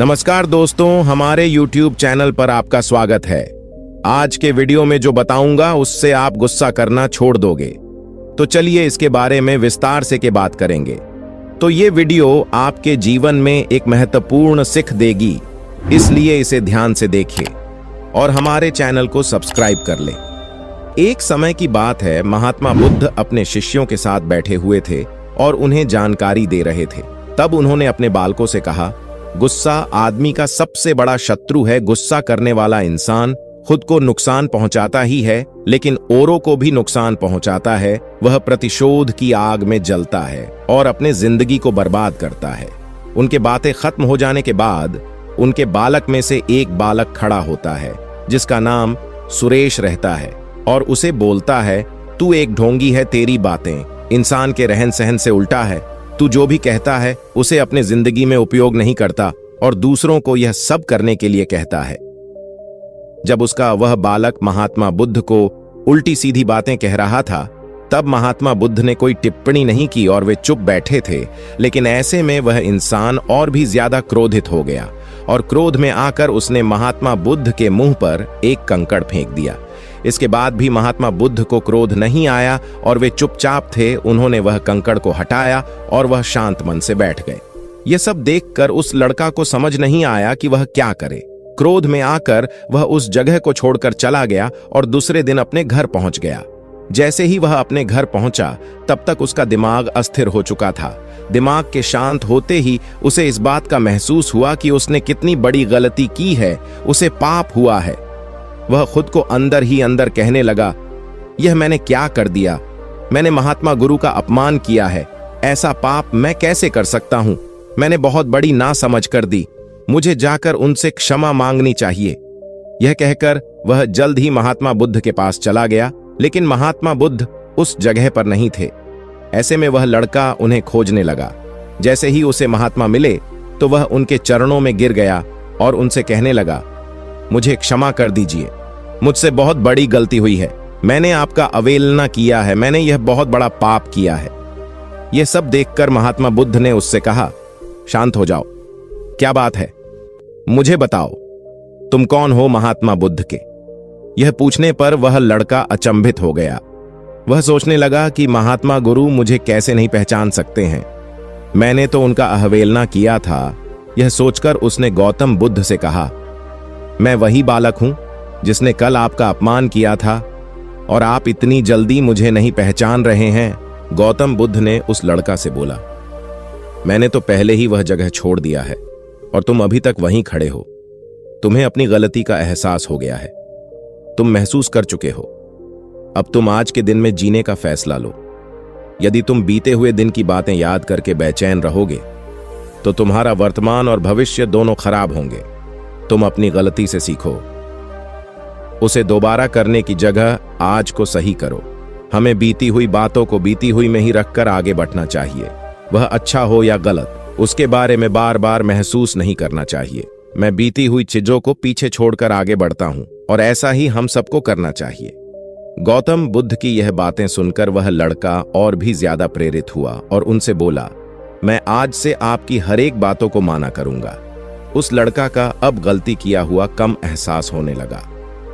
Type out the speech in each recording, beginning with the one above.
नमस्कार दोस्तों, हमारे YouTube चैनल पर आपका स्वागत है। आज के वीडियो में जो बताऊंगा उससे आप गुस्सा करना छोड़ दोगे। तो चलिए इसके बारे में विस्तार से के बात करेंगे। तो ये वीडियो आपके जीवन में एक महत्वपूर्ण सीख देगी, इसलिए इसे ध्यान से देखिए और हमारे चैनल को सब्सक्राइब कर लें। एक समय की बात है, महात्मा बुद्ध अपने शिष्यों के साथ बैठे हुए थे और उन्हें जानकारी दे रहे थे। तब उन्होंने अपने बालकों से कहा, गुस्सा आदमी का सबसे बड़ा शत्रु है। गुस्सा करने वाला इंसान खुद को नुकसान पहुंचाता ही है, लेकिन औरों को भी नुकसान पहुंचाता है। वह प्रतिशोध की आग में जलता है और अपने जिंदगी को बर्बाद करता है। उनके बातें खत्म हो जाने के बाद उनके बालक में से एक बालक खड़ा होता है, जिसका नाम सुरेश रहता है, और उसे बोलता है, तू एक ढोंगी है, तेरी बातें इंसान के रहन सहन से उल्टा है। तू जो भी कहता है उसे अपने जिंदगी में उपयोग नहीं करता और दूसरों को यह सब करने के लिए कहता है। जब उसका वह बालक महात्मा बुद्ध को उल्टी सीधी बातें कह रहा था, तब महात्मा बुद्ध ने कोई टिप्पणी नहीं की और वे चुप बैठे थे। लेकिन ऐसे में वह इंसान और भी ज्यादा क्रोधित हो गया और क्रोध में आकर उसने महात्मा बुद्ध के मुंह पर एक कंकड़ फेंक दिया। इसके बाद भी महात्मा बुद्ध को क्रोध नहीं आया और वे चुपचाप थे। उन्होंने वह कंकड़ को हटाया और वह शांत मन से बैठ गए। यह सब देखकर उस लड़का को समझ नहीं आया कि वह क्या करे। क्रोध में आकर वह उस जगह को छोड़कर चला गया और दूसरे दिन अपने घर पहुंच गया। जैसे ही वह अपने घर पहुंचा, तब तक उसका दिमाग अस्थिर हो चुका था। दिमाग के शांत होते ही उसे इस बात का महसूस हुआ कि उसने कितनी बड़ी गलती की है, उसे पाप हुआ है। वह खुद को अंदर ही अंदर कहने लगा, यह मैंने क्या कर दिया? मैंने महात्मा गुरु का अपमान किया है। ऐसा पाप मैं कैसे कर सकता हूं? मैंने बहुत बड़ी नासमझ कर दी। मुझे जाकर उनसे क्षमा मांगनी चाहिए। यह कहकर वह जल्द ही महात्मा बुद्ध के पास चला गया, लेकिन महात्मा बुद्ध उस जगह पर नहीं थे। ऐसे में वह लड़का उन्हें खोजने लगा। जैसे ही उसे महात्मा मिले तो वह उनके चरणों में गिर गया और उनसे कहने लगा, मुझे क्षमा कर दीजिए, मुझसे बहुत बड़ी गलती हुई है। मैंने आपका अवहेलना किया है, मैंने यह बहुत बड़ा पाप किया है। यह सब देखकर महात्मा बुद्ध ने उससे कहा, शांत हो जाओ, क्या बात है, मुझे बताओ, तुम कौन हो महात्मा बुद्ध के? यह पूछने पर वह लड़का अचंभित हो गया। वह सोचने लगा कि महात्मा गुरु मुझे कैसे नहीं पहचान सकते हैं, मैंने तो उनका अवहेलना किया था। यह सोचकर उसने गौतम बुद्ध से कहा, मैं वही बालक हूं जिसने कल आपका अपमान किया था और आप इतनी जल्दी मुझे नहीं पहचान रहे हैं। गौतम बुद्ध ने उस लड़का से बोला, मैंने तो पहले ही वह जगह छोड़ दिया है और तुम अभी तक वहीं खड़े हो। तुम्हें अपनी गलती का एहसास हो गया है, तुम महसूस कर चुके हो। अब तुम आज के दिन में जीने का फैसला लो। यदि तुम बीते हुए दिन की बातें याद करके बेचैन रहोगे तो तुम्हारा वर्तमान और भविष्य दोनों खराब होंगे। तुम अपनी गलती से सीखो, उसे दोबारा करने की जगह आज को सही करो। हमें बीती हुई बातों को बीती हुई में ही रखकर आगे बढ़ना चाहिए। वह अच्छा हो या गलत, उसके बारे में बार बार महसूस नहीं करना चाहिए। मैं बीती हुई चीजों को पीछे छोड़कर आगे बढ़ता हूं और ऐसा ही हम सबको करना चाहिए। गौतम बुद्ध की यह बातें सुनकर वह लड़का और भी ज्यादा प्रेरित हुआ और उनसे बोला, मैं आज से आपकी हर एक बातों को माना करूंगा। उस लड़का का अब गलती किया हुआ कम एहसास होने लगा।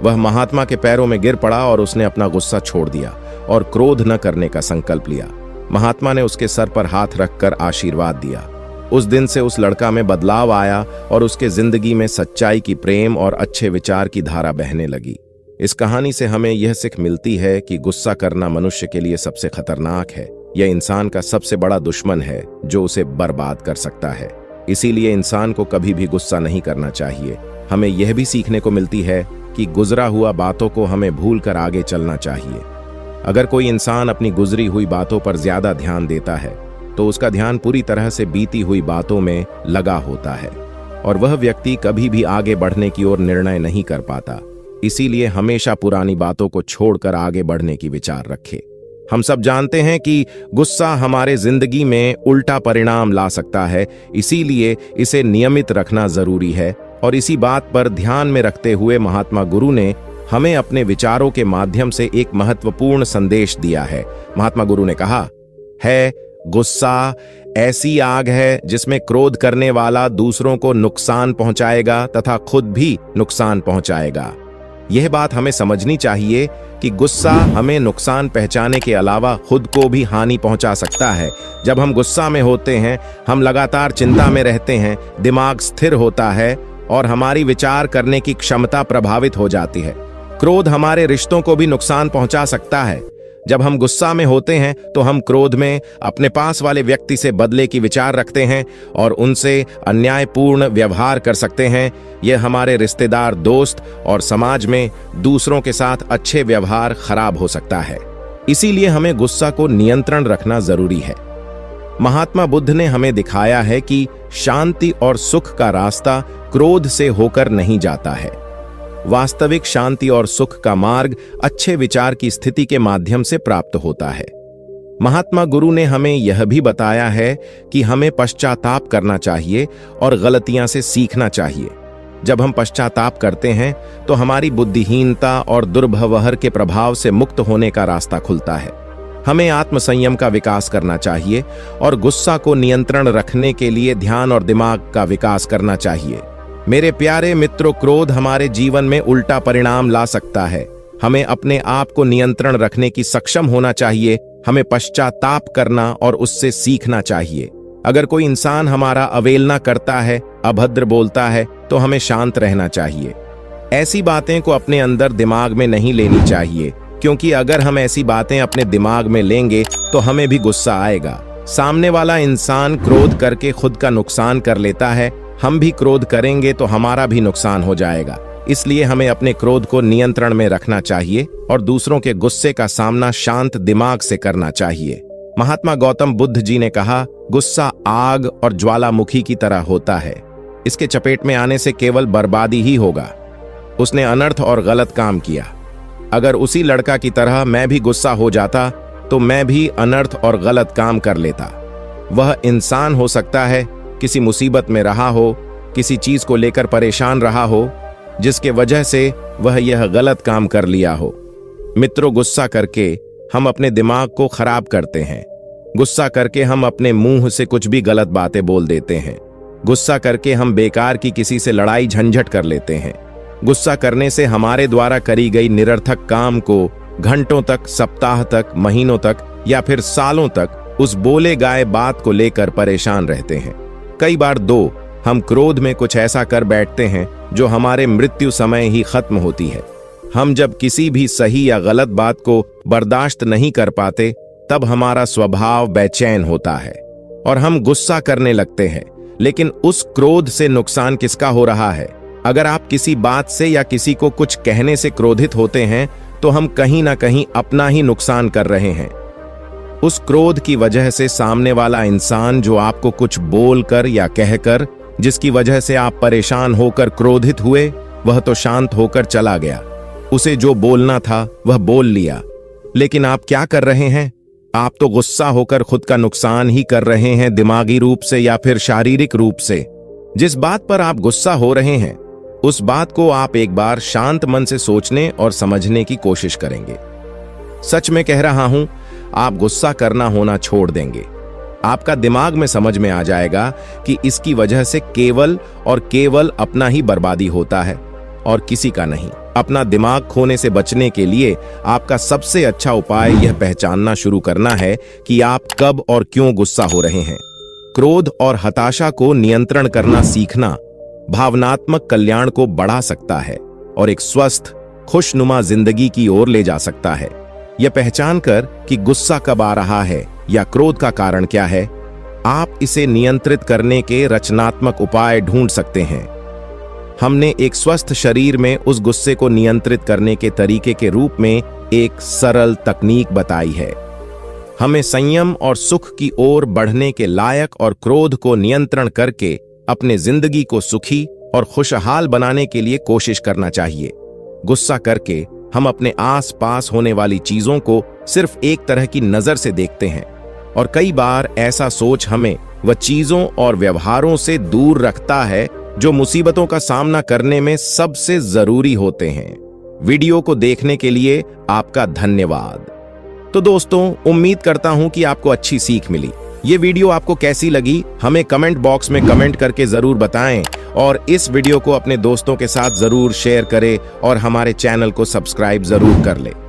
वह महात्मा के पैरों में गिर पड़ा और उसने अपना गुस्सा छोड़ दिया और क्रोध न करने का संकल्प लिया। महात्मा ने उसके सर पर हाथ रखकर आशीर्वाद दिया। उस दिन से उस लड़का में बदलाव आया और उसके जिंदगी में सच्चाई की, प्रेम और अच्छे विचार की धारा बहने लगी। इस कहानी से हमें यह सीख मिलती है कि गुस्सा करना मनुष्य के लिए सबसे खतरनाक है। यह इंसान का सबसे बड़ा दुश्मन है जो उसे बर्बाद कर सकता है। इसीलिए इंसान को कभी भी गुस्सा नहीं करना चाहिए। हमें यह भी सीखने को मिलती है कि गुजरा हुआ बातों को हमें भूलकर आगे चलना चाहिए। अगर कोई इंसान अपनी गुजरी हुई बातों पर ज्यादा ध्यान देता है तो उसका ध्यान पूरी तरह से बीती हुई बातों में लगा होता है और वह व्यक्ति कभी भी आगे बढ़ने की ओर निर्णय नहीं कर पाता। इसीलिए हमेशा पुरानी बातों को छोड़कर आगे बढ़ने की विचार रखें। हम सब जानते हैं कि गुस्सा हमारे जिंदगी में उल्टा परिणाम ला सकता है, इसीलिए इसे नियमित रखना जरूरी है। और इसी बात पर ध्यान में रखते हुए महात्मा गुरु ने हमें अपने विचारों के माध्यम से एक महत्वपूर्ण संदेश दिया है। महात्मा गुरु ने कहा है, गुस्सा ऐसी आग है जिसमें क्रोध करने वाला दूसरों को नुकसान पहुंचाएगा तथा खुद भी नुकसान पहुंचाएगा। यह बात हमें समझनी चाहिए कि गुस्सा हमें नुकसान पहुंचाने के अलावा खुद को भी हानि पहुंचा सकता है। जब हम गुस्सा में होते हैं, हम लगातार चिंता में रहते हैं, दिमाग स्थिर होता है और हमारी विचार करने की क्षमता प्रभावित हो जाती है। क्रोध हमारे रिश्तों को भी नुकसान पहुंचा सकता है। जब हम गुस्सा में होते हैं तो हम क्रोध में अपने पास वाले व्यक्ति से बदले की विचार रखते हैं और उनसे अन्यायपूर्ण व्यवहार कर सकते हैं। यह हमारे रिश्तेदार, दोस्त और समाज में दूसरों के साथ अच्छे व्यवहार खराब हो सकता है। इसीलिए हमें गुस्सा को नियंत्रण रखना जरूरी है। महात्मा बुद्ध ने हमें दिखाया है कि शांति और सुख का रास्ता क्रोध से होकर नहीं जाता है। वास्तविक शांति और सुख का मार्ग अच्छे विचार की स्थिति के माध्यम से प्राप्त होता है। महात्मा गुरु ने हमें यह भी बताया है कि हमें पश्चाताप करना चाहिए और गलतियां से सीखना चाहिए। जब हम पश्चाताप करते हैं तो हमारी बुद्धिहीनता और दुर्व्यवहार के प्रभाव से मुक्त होने का रास्ता खुलता है। हमें आत्मसंयम का विकास करना चाहिए और गुस्सा को नियंत्रण रखने के लिए ध्यान और दिमाग का विकास करना चाहिए। मेरे प्यारे मित्रों, क्रोध हमारे जीवन में उल्टा परिणाम ला सकता है। हमें अपने आप को नियंत्रण रखने की सक्षम होना चाहिए। हमें पश्चाताप करना और उससे सीखना चाहिए। अगर कोई इंसान हमारा अवहेलना करता है, अभद्र बोलता है, तो हमें शांत रहना चाहिए। ऐसी बातें को अपने अंदर दिमाग में नहीं लेनी चाहिए, क्योंकि अगर हम ऐसी बातें अपने दिमाग में लेंगे तो हमें भी गुस्सा आएगा। सामने वाला इंसान क्रोध करके खुद का नुकसान कर लेता है, हम भी क्रोध करेंगे तो हमारा भी नुकसान हो जाएगा। इसलिए हमें अपने क्रोध को नियंत्रण में रखना चाहिए और दूसरों के गुस्से का सामना शांत दिमाग से करना चाहिए। महात्मा गौतम बुद्ध जी ने कहा, गुस्सा आग और ज्वालामुखी की तरह होता है। इसके चपेट में आने से केवल बर्बादी ही होगा। उसने अनर्थ और गलत काम किया। अगर उसी लड़का की तरह मैं भी गुस्सा हो जाता तो मैं भी अनर्थ और गलत काम कर लेता। वह इंसान हो सकता है किसी मुसीबत में रहा हो, किसी चीज को लेकर परेशान रहा हो, जिसके वजह से वह यह गलत काम कर लिया हो। मित्रों, गुस्सा करके हम अपने दिमाग को खराब करते हैं। गुस्सा करके हम अपने मुंह से कुछ भी गलत बातें बोल देते हैं। गुस्सा करके हम बेकार की किसी से लड़ाई झंझट कर लेते हैं। गुस्सा करने से हमारे द्वारा करी गई निरर्थक काम को घंटों तक, सप्ताह तक, महीनों तक या फिर सालों तक उस बोले गाए बात को लेकर परेशान रहते हैं। कई बार हम क्रोध में कुछ ऐसा कर बैठते हैं जो हमारे मृत्यु समय ही खत्म होती है। हम जब किसी भी सही या गलत बात को बर्दाश्त नहीं कर पाते, तब हमारा स्वभाव बेचैन होता है और हम गुस्सा करने लगते हैं। लेकिन उस क्रोध से नुकसान किसका हो रहा है? अगर आप किसी बात से या किसी को कुछ कहने से क्रोधित होते हैं तो हम कहीं ना कहीं अपना ही नुकसान कर रहे हैं। उस क्रोध की वजह से सामने वाला इंसान जो आपको कुछ बोलकर या कहकर, जिसकी वजह से आप परेशान होकर क्रोधित हुए, वह तो शांत होकर चला गया। उसे जो बोलना था वह बोल लिया। लेकिन आप क्या कर रहे हैं? आप तो गुस्सा होकर खुद का नुकसान ही कर रहे हैं, दिमागी रूप से या फिर शारीरिक रूप से। जिस बात पर आप गुस्सा हो रहे हैं, उस बात को आप एक बार शांत मन से सोचने और समझने की कोशिश करेंगे। सच में कह रहा हूं, आप गुस्सा करना होना छोड़ देंगे। आपका दिमाग में समझ में आ जाएगा कि इसकी वजह से केवल और केवल अपना ही बर्बादी होता है और किसी का नहीं। अपना दिमाग खोने से बचने के लिए आपका सबसे अच्छा उपाय यह पहचानना शुरू करना है कि आप कब और क्यों गुस्सा हो रहे हैं। क्रोध और हताशा को नियंत्रण करना सीखना भावनात्मक कल्याण को बढ़ा सकता है और एक स्वस्थ, खुशनुमा जिंदगी की ओर ले जा सकता है। यह पहचान कर कि गुस्सा कब आ रहा है या क्रोध का कारण क्या है, आप इसे नियंत्रित करने के रचनात्मक उपाय ढूंढ सकते हैं। हमने एक स्वस्थ शरीर में उस गुस्से को नियंत्रित करने के तरीके के रूप में एक सरल तकनीक बताई है। हमें संयम और सुख की ओर बढ़ने के लायक और क्रोध को नियंत्रण करके अपने जिंदगी को सुखी और खुशहाल बनाने के लिए कोशिश करना चाहिए। गुस्सा करके हम अपने आसपास होने वाली चीजों को सिर्फ एक तरह की नजर से देखते हैं और कई बार ऐसा सोच हमें वह चीजों और व्यवहारों से दूर रखता है जो मुसीबतों का सामना करने में सबसे जरूरी होते हैं। वीडियो को देखने के लिए आपका धन्यवाद। तो दोस्तों, उम्मीद करता हूं कि आपको अच्छी सीख मिली। ये वीडियो आपको कैसी लगी हमें कमेंट बॉक्स में कमेंट करके जरूर बताएं और इस वीडियो को अपने दोस्तों के साथ जरूर शेयर करें और हमारे चैनल को सब्सक्राइब जरूर कर लें।